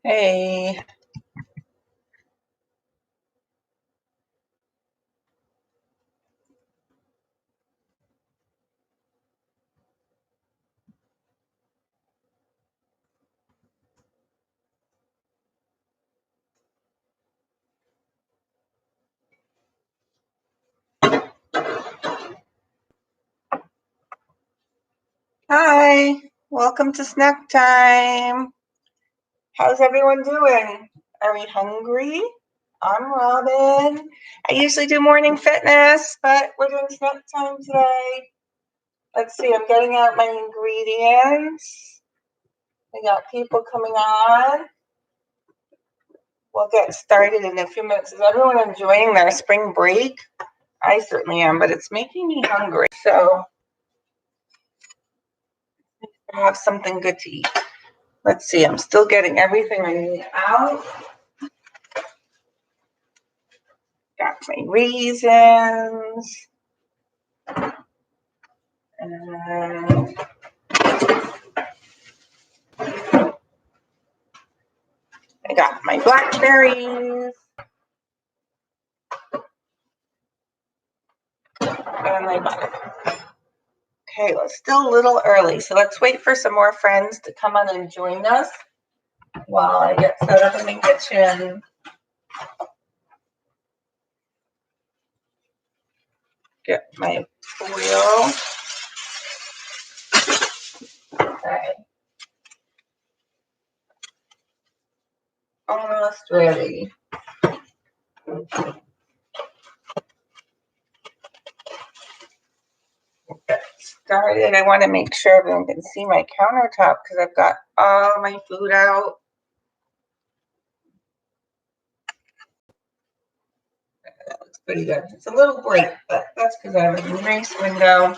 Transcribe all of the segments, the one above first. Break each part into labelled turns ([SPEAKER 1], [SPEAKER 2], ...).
[SPEAKER 1] Hey. Hi. Welcome to snack time. How's everyone doing? Are we hungry? I'm Robin. I usually do morning fitness, but we're doing snack time today. Let's see, I'm getting out my ingredients. We got people coming on. We'll get started in a few minutes. Is everyone enjoying their spring break? I certainly am, but it's making me hungry. So I have something good to eat. Let's see, I'm still getting everything I need out. Got my raisins. And I got my blackberries. And my butter. Okay, well, it's still a little early, so let's wait for some more friends to come on and join us while I get set up in the kitchen. Get my foil. Okay. Almost ready. Get started. I want to make sure everyone can see my countertop because I've got all my food out. That looks pretty good. It's a little bright, but that's because I have a nice window.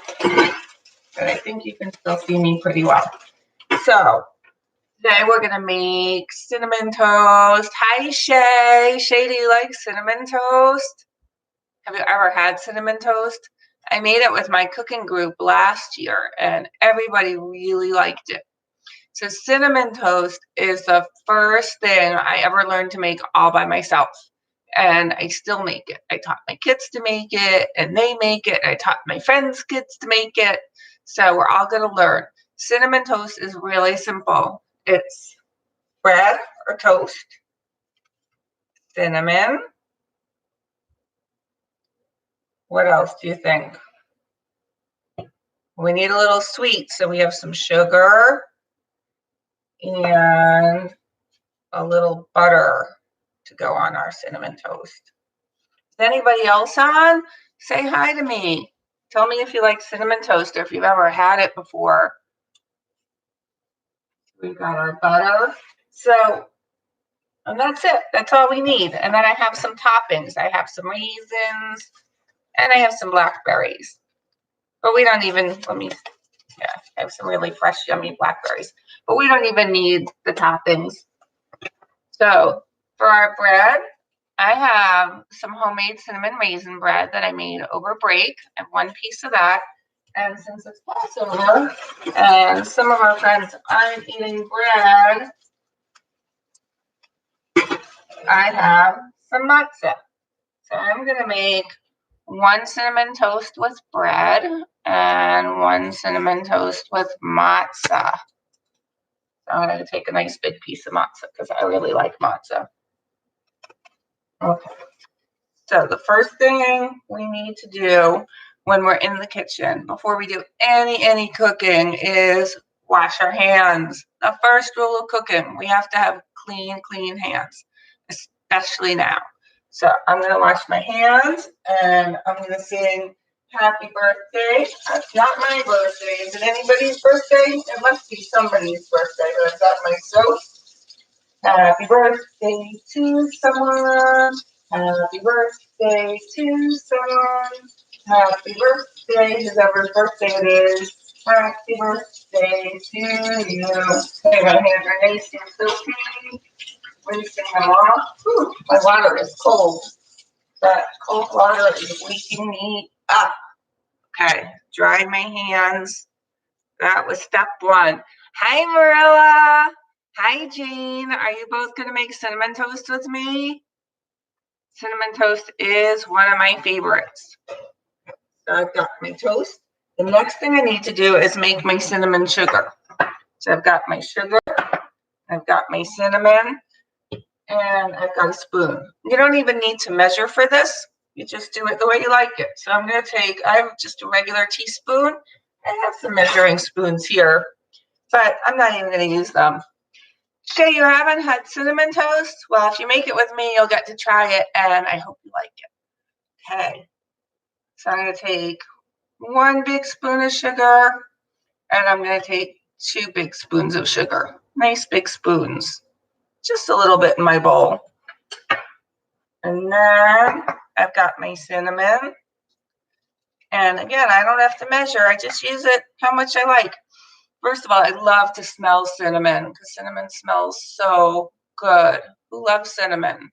[SPEAKER 1] But I think you can still see me pretty well. So today we're gonna make cinnamon toast. Hi Shay. Shay, do you like cinnamon toast? Have you ever had cinnamon toast? I made it with my cooking group last year and everybody really liked it. So cinnamon toast is the first thing I ever learned to make all by myself. And I still make it. I taught my kids to make it and they make it. I taught my friends' kids to make it. So we're all going to learn. Cinnamon toast is really simple. It's bread or toast, cinnamon. What else do you think? We need a little sweet, so we have some sugar and a little butter to go on our cinnamon toast. Is anybody else on? Say hi to me. Tell me if you like cinnamon toast or if you've ever had it before. We've got our butter. So, and that's it. That's all we need. And then I have some toppings. I have some raisins and I have some blackberries. But we don't even, I have some really fresh, yummy blackberries. But we don't even need the toppings. So, for our bread, I have some homemade cinnamon raisin bread that I made over break. I have one piece of that. And since it's Passover and some of our friends aren't eating bread, I have some matzah. So I'm going to make one cinnamon toast with bread and one cinnamon toast with matzah. So I'm going to take a nice big piece of matzah because I really like matzah. Okay. So the first thing we need to do when we're in the kitchen before we do any cooking is wash our hands. The first rule of cooking, we have to have clean hands, especially now. So I'm going to wash my hands and I'm going to sing happy birthday. It's not my birthday. Is it anybody's birthday? It must be somebody's birthday, but I've got my soap. Happy birthday to someone. Happy birthday to someone. Happy birthday, whoever's birthday it is. Happy birthday to you. Okay, my hands are nice and silky. Rinsing them off. Whew, my water is cold. That cold water is waking me up. Okay, dry my hands. That was step one. Hi, Marilla. Hi, Jane. Are you both going to make cinnamon toast with me? Cinnamon toast is one of my favorites. So I've got my toast. The next thing I need to do is make my cinnamon sugar. So I've got my sugar, I've got my cinnamon, and I've got a spoon. You don't even need to measure for this. You just do it the way you like it. So I'm going to I have just a regular teaspoon. I have some measuring spoons here, but I'm not even going to use them. Okay, you haven't had cinnamon toast? Well, if you make it with me, you'll get to try it, and I hope you like it. Okay, so I'm going to take 1 big spoon of sugar, and I'm going to take 2 big spoons of sugar. Nice big spoons. Just a little bit in my bowl. And then I've got my cinnamon. And again, I don't have to measure. I just use it how much I like. First of all, I love to smell cinnamon because cinnamon smells so good. Who loves cinnamon?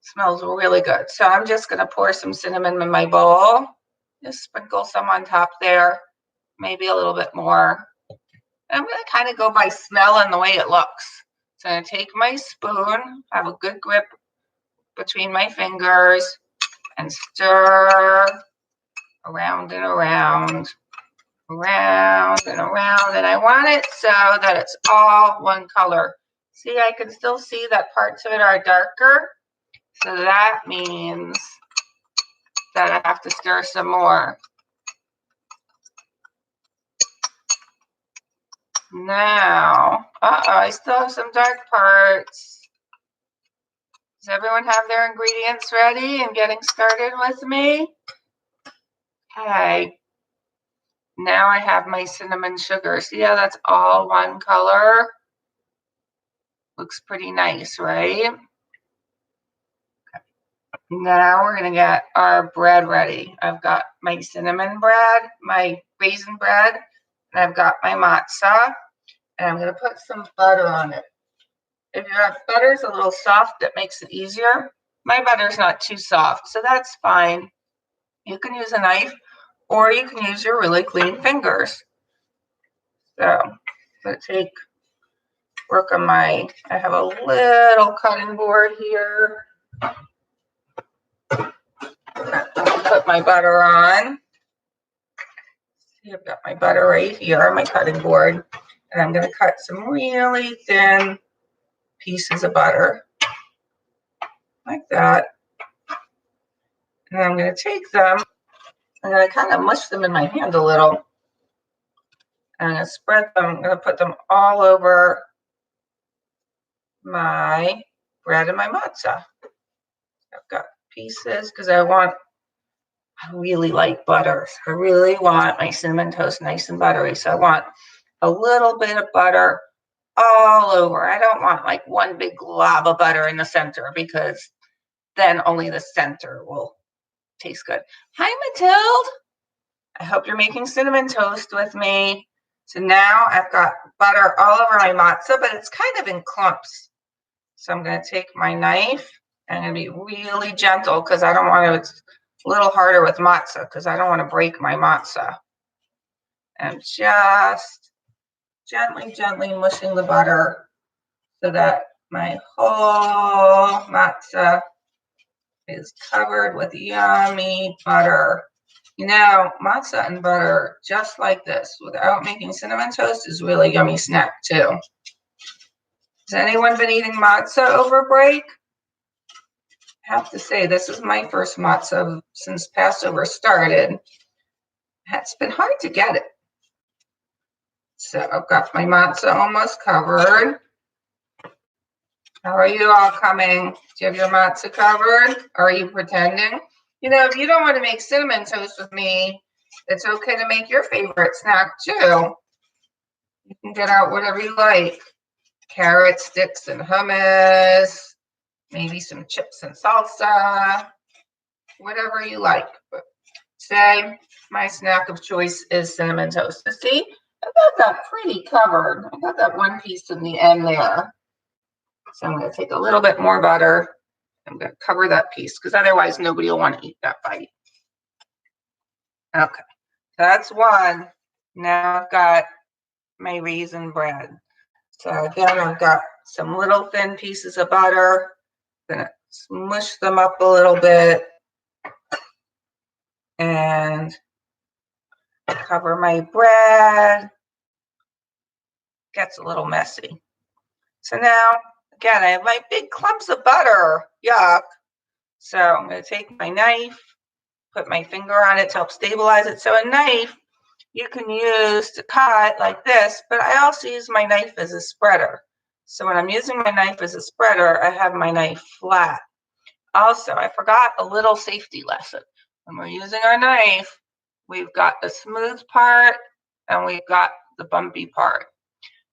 [SPEAKER 1] Smells really good. So I'm just going to pour some cinnamon in my bowl. Just sprinkle some on top there. Maybe a little bit more. I'm going to kind of go by smell and the way it looks. So I'm going to take my spoon, have a good grip between my fingers, and stir around and around, around and around. And I want it so that it's all one color. See, I can still see that parts of it are darker. So that means that I have to stir some more. Now, I still have some dark parts. Does everyone have their ingredients ready and getting started with me? Okay. Now I have my cinnamon sugar. See how that's all one color? Looks pretty nice, right? Okay. Now we're going to get our bread ready. I've got my cinnamon bread, my raisin bread, and I've got my matzah. And I'm going to put some butter on it. If your butter's a little soft, it makes it easier. My butter's not too soft, so that's fine. You can use a knife or you can use your really clean fingers. So I'm going to work on I have a little cutting board here. Put my butter on. See, I've got my butter right here on my cutting board. And I'm going to cut some really thin pieces of butter. Like that. And I'm going to take them. I'm going to kind of mush them in my hand a little. And I'm going to spread them. I'm going to put them all over my bread and my matzah. I've got pieces because I really like butter. I really want my cinnamon toast nice and buttery. So I want a little bit of butter all over. I don't want like one big glob of butter in the center because then only the center will taste good. Hi, Mathilde. I hope you're making cinnamon toast with me. So now I've got butter all over my matzah, but it's kind of in clumps. So I'm going to take my knife and I'm going to be really gentle because I don't want to, it's a little harder with matzah because I don't want to break my matzah. And just gently mushing the butter so that my whole matzah is covered with yummy butter. You know, matzah and butter, just like this, without making cinnamon toast, is really a yummy snack too. Has anyone been eating matzah over break? I have to say, this is my first matzah since Passover started. It's been hard to get it. So I've got my matzah almost covered. How are you all coming? Do you have your matzah covered? Or are you pretending? You know, if you don't want to make cinnamon toast with me, it's okay to make your favorite snack too. You can get out whatever you like. Carrot sticks and hummus, maybe some chips and salsa, whatever you like. But today, my snack of choice is cinnamon toast. See, I've got that pretty covered. I got that one piece in the end there. So I'm going to take a little bit more butter. I'm going to cover that piece because otherwise nobody will want to eat that bite. Okay, that's one. Now I've got my raisin bread. So again, I've got some little thin pieces of butter. I'm gonna smush them up a little bit and cover my bread. Gets a little messy. So now, again, I have my big clumps of butter. Yuck. So I'm going to take my knife, put my finger on it to help stabilize it. So a knife you can use to cut like this, but I also use my knife as a spreader. So when I'm using my knife as a spreader, I have my knife flat. Also, I forgot a little safety lesson. When we're using our knife, we've got the smooth part and we've got the bumpy part.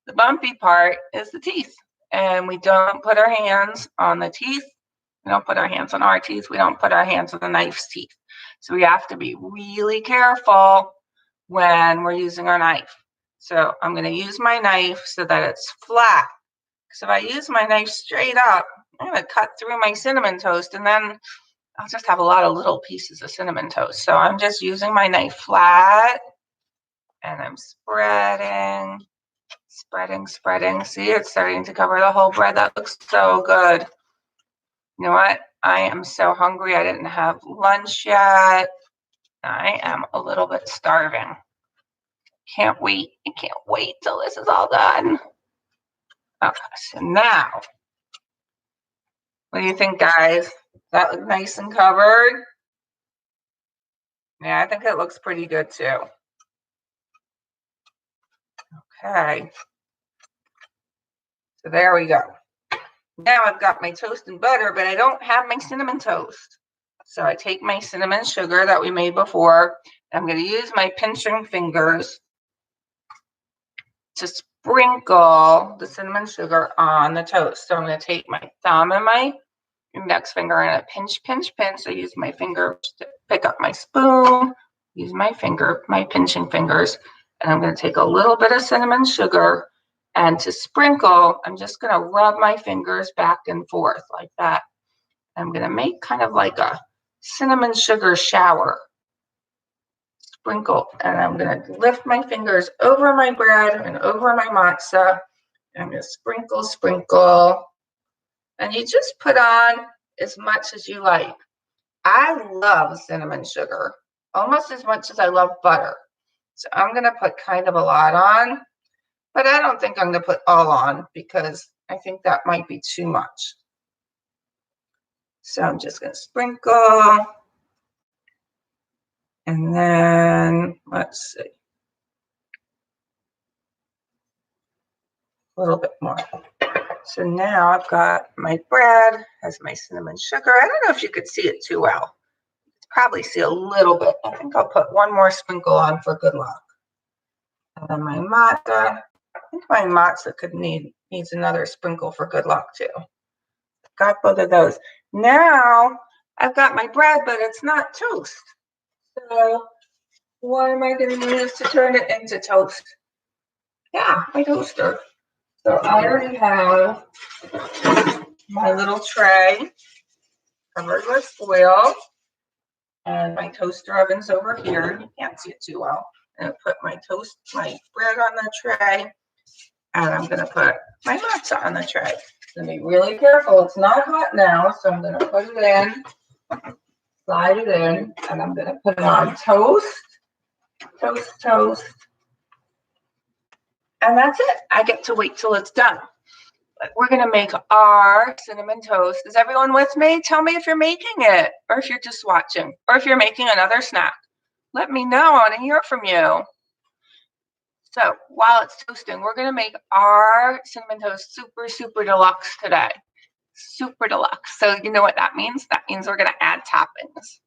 [SPEAKER 1] The bumpy part is the teeth, and we don't put our hands on the teeth. We don't put our hands on our teeth. We don't put our hands on the knife's teeth. So we have to be really careful when we're using our knife. So I'm going to use my knife so that it's flat. Because if I use my knife straight up, I'm going to cut through my cinnamon toast, and then I'll just have a lot of little pieces of cinnamon toast. So I'm just using my knife flat, and I'm spreading. See, it's starting to cover the whole bread. That looks so good. You know what? I am so hungry. I didn't have lunch yet. I am a little bit starving. Can't wait. I can't wait till this is all done. Okay, so now, what do you think, guys? Does that look nice and covered? Yeah, I think it looks pretty good too. Okay. So there we go. Now I've got my toast and butter, but I don't have my cinnamon toast. So I take my cinnamon sugar that we made before. I'm going to use my pinching fingers to sprinkle the cinnamon sugar on the toast. So I'm going to take my thumb and my index finger and pinch. I use my finger to pick up my spoon, use my pinching fingers, and I'm going to take a little bit of cinnamon sugar. And to sprinkle, I'm just going to rub my fingers back and forth like that. I'm going to make kind of like a cinnamon sugar shower. Sprinkle. And I'm going to lift my fingers over my bread and over my matzah. And I'm going to sprinkle. And you just put on as much as you like. I love cinnamon sugar almost as much as I love butter. So I'm going to put kind of a lot on. But I don't think I'm going to put all on because I think that might be too much. So I'm just going to sprinkle. And then, let's see. A little bit more. So now I've got my bread, has my cinnamon sugar. I don't know if you could see it too well. You could probably see a little bit. I think I'll put one more sprinkle on for good luck. And then my matzah. I think my matzah needs another sprinkle for good luck too. Got both of those. Now I've got my bread, but it's not toast. So what am I going to use to turn it into toast? Yeah, my toaster. So I already have my little tray covered with foil, and my toaster oven's over here. You can't see it too well. I'm going to put my bread on the tray, and I'm going to put my matzah on the tray. I'm going to be really careful. It's not hot now, so I'm going to put it in, slide it in, and I'm going to put it on toast. And that's it. I get to wait till it's done. But we're going to make our cinnamon toast. Is everyone with me? Tell me if you're making it, or if you're just watching, or if you're making another snack. Let me know. I want to hear from you. So while it's toasting, we're going to make our cinnamon toast super deluxe today. Super deluxe. So you know what that means? That means we're going to add toppings.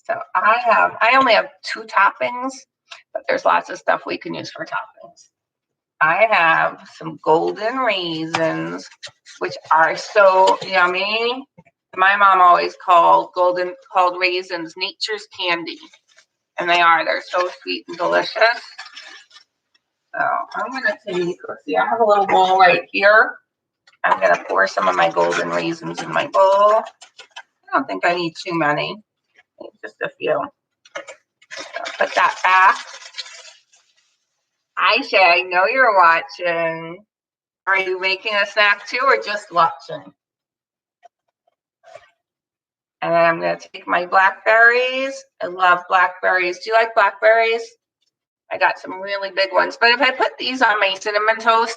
[SPEAKER 1] So I only have 2 toppings, but there's lots of stuff we can use for toppings. I have some golden raisins, which are so yummy. My mom always called raisins nature's candy. And they are. They're so sweet and delicious. So I'm going to take, let's see, I have a little bowl right here. I'm going to pour some of my golden raisins in my bowl. I don't think I need too many. Just a few. So put that back. Aisha, I know you're watching. Are you making a snack too or just watching? And then I'm going to take my blackberries. I love blackberries. Do you like blackberries? I got some really big ones. But if I put these on my cinnamon toast,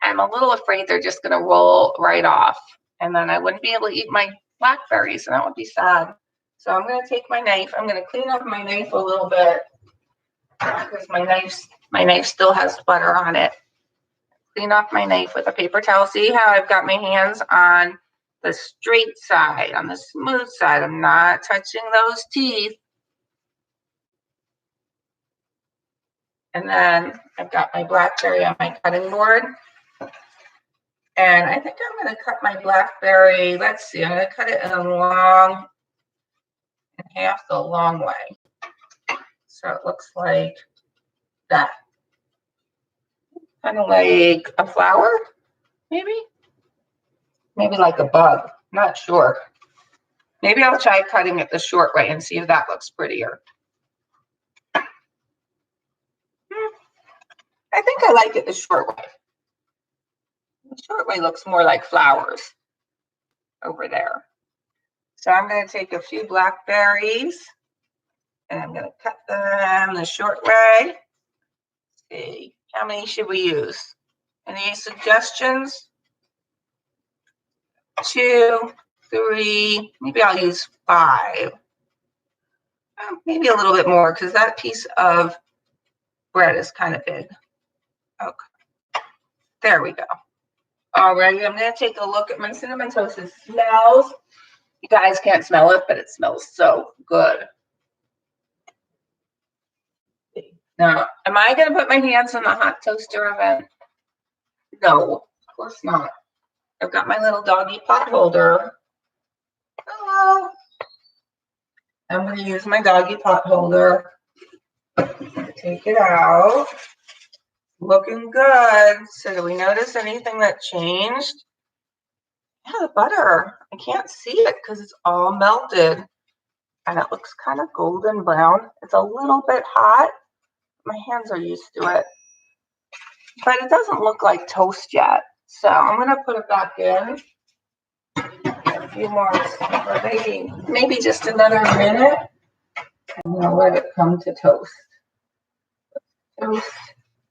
[SPEAKER 1] I'm a little afraid they're just going to roll right off. And then I wouldn't be able to eat my blackberries, and that would be sad. So I'm going to take my knife. I'm going to clean up my knife a little bit because my knife still has butter on it. Clean off my knife with a paper towel. See how I've got my hands on the straight side, on the smooth side. I'm not touching those teeth. And then I've got my blackberry on my cutting board. And I think I'm going to cut my blackberry. Let's see, I'm going to cut it in half the long way. So it looks like that. Kind of like a flower, maybe? Maybe like a bug. Not sure. Maybe I'll try cutting it the short way and see if that looks prettier. I think I like it the short way. The short way looks more like flowers over there. So I'm going to take a few blackberries and I'm going to cut them the short way. Let's see, how many should we use? Any suggestions? 2, 3, maybe I'll use 5. Maybe a little bit more because that piece of bread is kind of big. Okay, there we go. Alrighty, I'm going to take a look at my cinnamon toast. It smells, you guys can't smell it, but it smells so good. Now, am I going to put my hands in the hot toaster oven? No, of course not. I've got my little doggy pot holder. Hello. I'm going to use my doggy pot holder. Take it out. Looking good. So do we notice anything that changed? Yeah, the butter. I can't see it because it's all melted. And it looks kind of golden brown. It's a little bit hot. My hands are used to it. But it doesn't look like toast yet. So I'm going to put it back in. A few more, or maybe just another minute. I'm going to let it come to toast. Toast,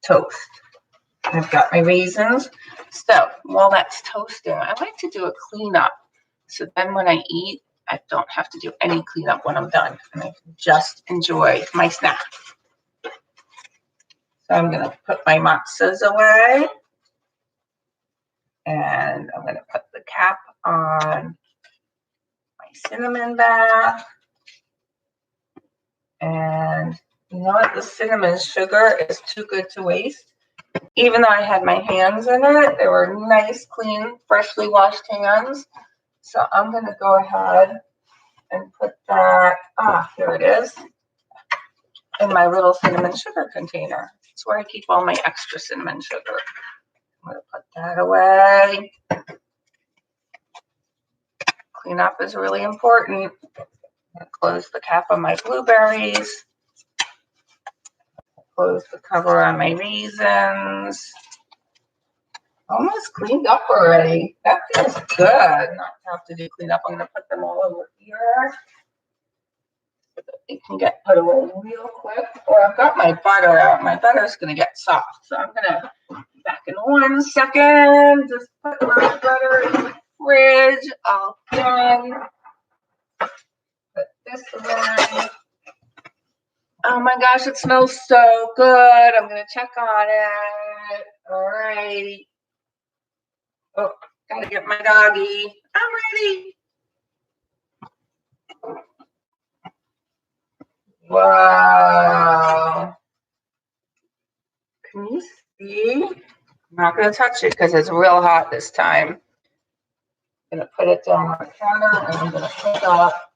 [SPEAKER 1] toast. I've got my raisins. So while that's toasting, I like to do a cleanup. So then when I eat, I don't have to do any cleanup when I'm done. And I can just enjoy my snack. So I'm going to put my matzahs away. And I'm going to put the cap on my cinnamon bath. And you know what? The cinnamon sugar is too good to waste. Even though I had my hands in it, they were nice, clean, freshly washed hands. So I'm going to go ahead and put that, here it is, in my little cinnamon sugar container. It's where I keep all my extra cinnamon sugar. I'm going to put that away. Cleanup is really important. I'm going to close the cap on my blueberries. Close the cover on my raisins. Almost cleaned up already. That feels good. Not to have to do cleanup. I'm going to put them all over here so that they can get put away real quick. Or I've got my butter out. My butter's going to get soft. So I'm going to, back in 1 second, just put my butter in the fridge. All done. Put this away. Oh my gosh, it smells so good. I'm going to check on it. All right. Oh, gotta get my doggy. I'm ready. Wow. Can you see? I'm not going to touch it because it's real hot this time. I'm going to put it down on the counter and I'm going to pick up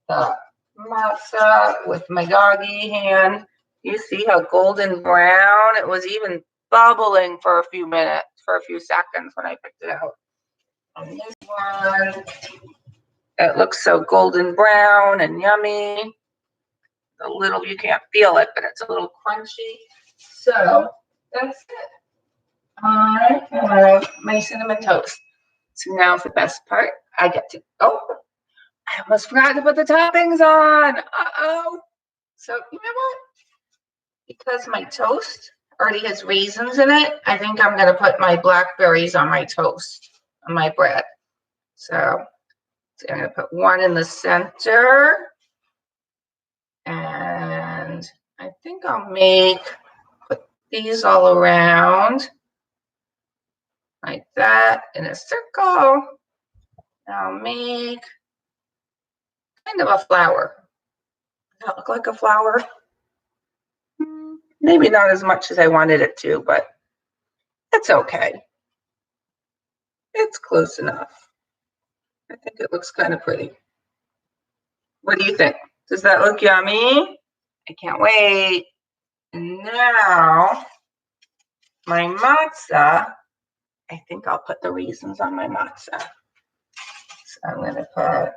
[SPEAKER 1] the matzah with my doggy hand. You see how golden brown? It was even bubbling for a few minutes, for a few seconds when I picked it out. And this one, it looks so golden brown and yummy. a little, you can't feel it, but it's a little crunchy. So that's it. I have my cinnamon toast. So now the best part, I get to, oh, I almost forgot to put the toppings on. Uh-oh. So you know what? Because my toast already has raisins in it, I think I'm going to put my blackberries on my toast, on my bread. So I'm going to put one in the center. And I think I'll put these all around like that in a circle. I'll make kind of a flower. Does that look like a flower? Maybe not as much as I wanted it to, but it's okay. It's close enough. I think it looks kind of pretty. What do you think? Does that look yummy? I can't wait. And now my matzah, I think I'll put the raisins on my matzah. So I'm going to put,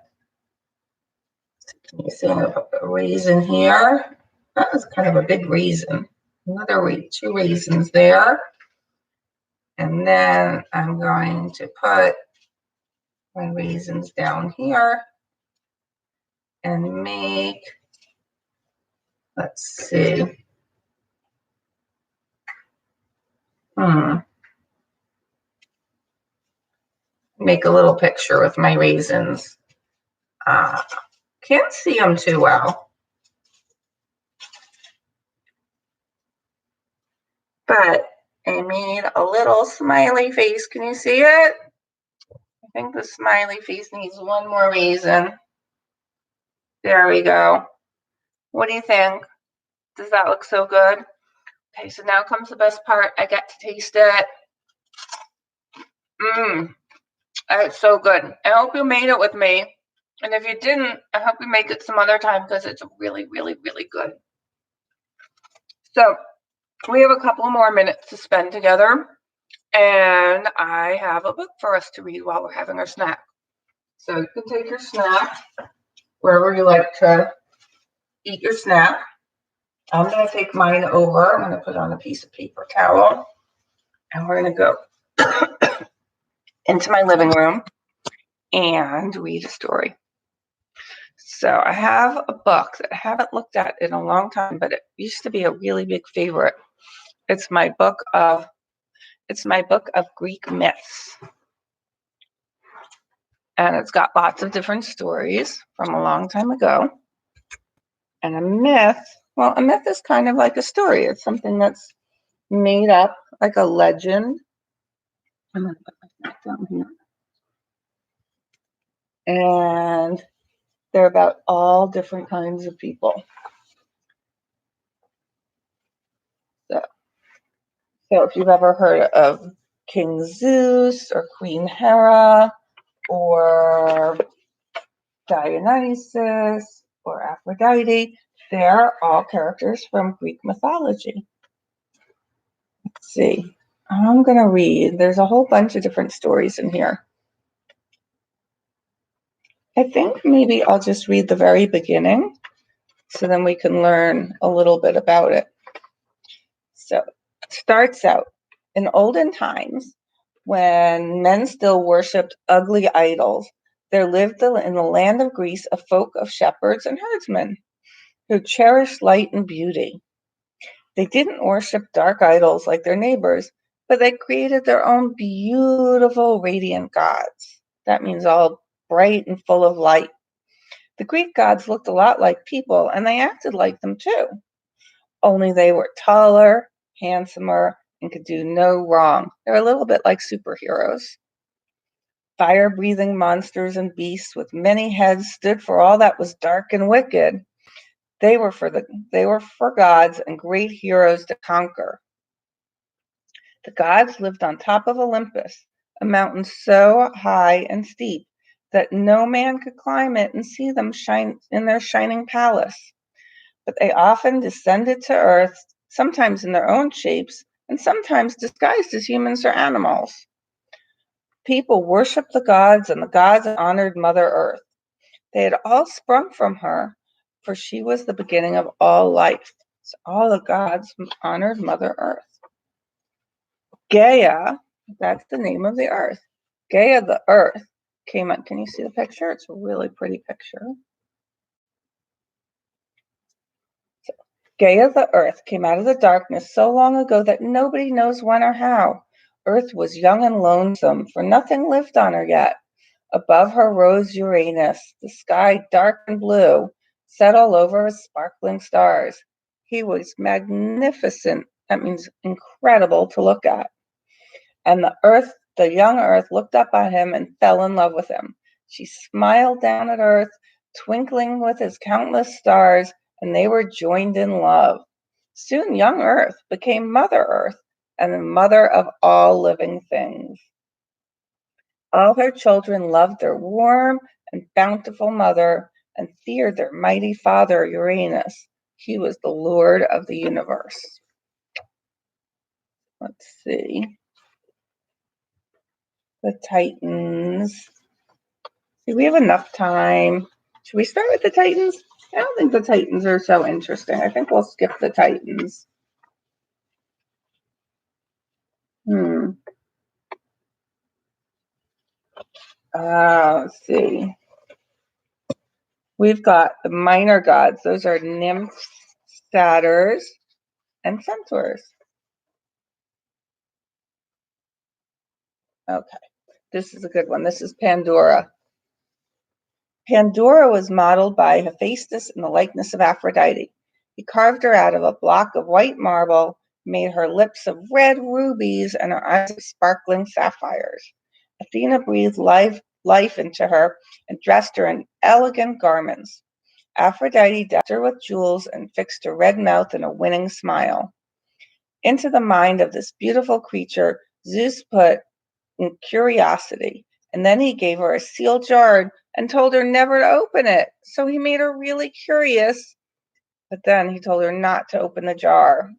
[SPEAKER 1] can you see, I'm going to put a raisin here. That was kind of a big raisin. Another 2 raisins there. And then I'm going to put my raisins down here and make, let's see. Make a little picture with my raisins. Can't see them too well. But I made a little smiley face. Can you see it? I think the smiley face needs one more raisin. There we go. What do you think? Does that look so good? Okay, so now comes the best part. I get to taste it. It's so good. I hope you made it with me. And if you didn't, I hope you make it some other time because it's really, really, really good. So we have a couple more minutes to spend together. And I have a book for us to read while we're having our snack. So you can take your snack wherever you like to eat your snack. I'm going to take mine over. I'm going to put on a piece of paper towel. And we're going to go into my living room and read a story. So I have a book that I haven't looked at in a long time, but it used to be a really big favorite. It's my book of Greek myths. And it's got lots of different stories from a long time ago. And a myth is kind of like a story. It's something that's made up, like a legend. I'm going to put my back down here. And they're about all different kinds of people. So if you've ever heard of King Zeus or Queen Hera or Dionysus or Aphrodite, they're all characters from Greek mythology. Let's see. I'm going to read. There's a whole bunch of different stories in here. I think maybe I'll just read the very beginning so then we can learn a little bit about it. So it starts out in olden times when men still worshipped ugly idols. There lived in the land of Greece a folk of shepherds and herdsmen who cherished light and beauty. They didn't worship dark idols like their neighbors, but they created their own beautiful, radiant gods. That means all bright and full of light. The Greek gods looked a lot like people, and they acted like them too. Only they were taller, handsomer, and could do no wrong. They're a little bit like superheroes. Fire-breathing monsters and beasts with many heads stood for all that was dark and wicked. They were for gods and great heroes to conquer. The gods lived on top of Olympus, a mountain so high and steep that no man could climb it and see them shine in their shining palace. But they often descended to earth, sometimes in their own shapes, and sometimes disguised as humans or animals. People worshipped the gods, and the gods honored Mother Earth. They had all sprung from her, for she was the beginning of all life. So all the gods honored Mother Earth. Gaia, that's the name of the earth. Gaia, the earth, came out. Can you see the picture? It's a really pretty picture. So, Gaia, the earth, came out of the darkness so long ago that nobody knows when or how. Earth was young and lonesome, for nothing lived on her yet. Above her rose Uranus, the sky dark and blue, set all over with sparkling stars. He was magnificent. That means incredible to look at. And the young earth looked up at him and fell in love with him. She smiled down at earth, twinkling with his countless stars, and they were joined in love. Soon young earth became Mother Earth and the mother of all living things. All her children loved their warm and bountiful mother and feared their mighty father Uranus. He was the Lord of the universe. Let's see. The Titans. Do we have enough time? Should we start with the Titans? I don't think the Titans are so interesting. I think we'll skip the Titans. Let's see. We've got the minor gods. Those are nymphs, satyrs, and centaurs. Okay, this is a good one. This is Pandora. Pandora was modeled by Hephaestus in the likeness of Aphrodite. He carved her out of a block of white marble, made her lips of red rubies and her eyes of sparkling sapphires. Athena breathed life into her and dressed her in elegant garments. Aphrodite decked her with jewels and fixed her red mouth in a winning smile. Into the mind of this beautiful creature, Zeus put curiosity, and then he gave her a sealed jar and told her never to open it. So he made her really curious, but then he told her not to open the jar.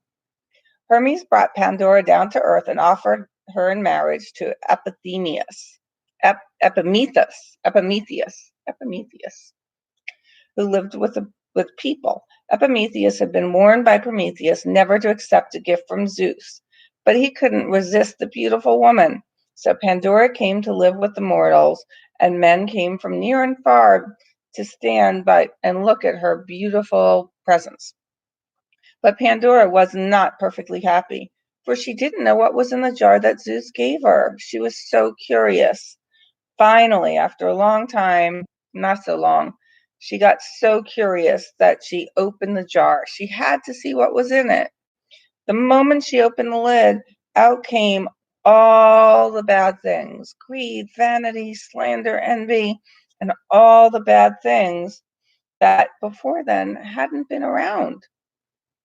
[SPEAKER 1] Hermes brought Pandora down to earth and offered her in marriage to Epimetheus, who lived with people. Epimetheus had been warned by Prometheus never to accept a gift from Zeus, but he couldn't resist the beautiful woman. So Pandora came to live with the mortals, and men came from near and far to stand by and look at her beautiful presence. But Pandora was not perfectly happy, for she didn't know what was in the jar that Zeus gave her. She was so curious. Finally, after a long time, not so long, she got so curious that she opened the jar. She had to see what was in it. The moment she opened the lid, out came all the bad things: greed, vanity, slander, envy, and all the bad things that before then hadn't been around.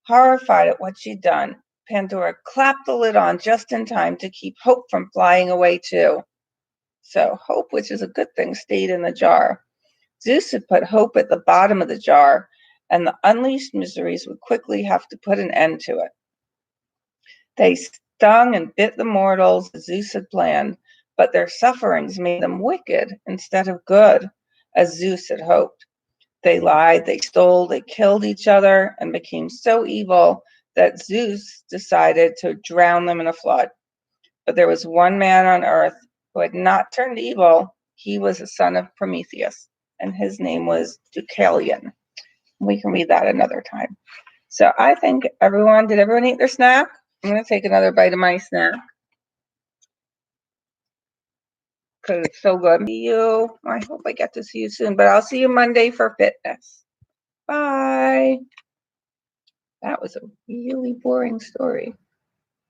[SPEAKER 1] Horrified at what she'd done, Pandora clapped the lid on just in time to keep Hope from flying away too. So Hope, which is a good thing, stayed in the jar. Zeus had put Hope at the bottom of the jar, and the unleashed miseries would quickly have to put an end to it. They stung and bit the mortals as Zeus had planned, but their sufferings made them wicked instead of good, as Zeus had hoped. They lied, they stole, they killed each other, and became so evil that Zeus decided to drown them in a flood. But there was one man on earth who had not turned evil. He was a son of Prometheus, and his name was Deucalion. We can read that another time. So I think did everyone eat their snack? I'm going to take another bite of my snack because it's so good. See you. I hope I get to see you soon, but I'll see you Monday for fitness. Bye. That was a really boring story.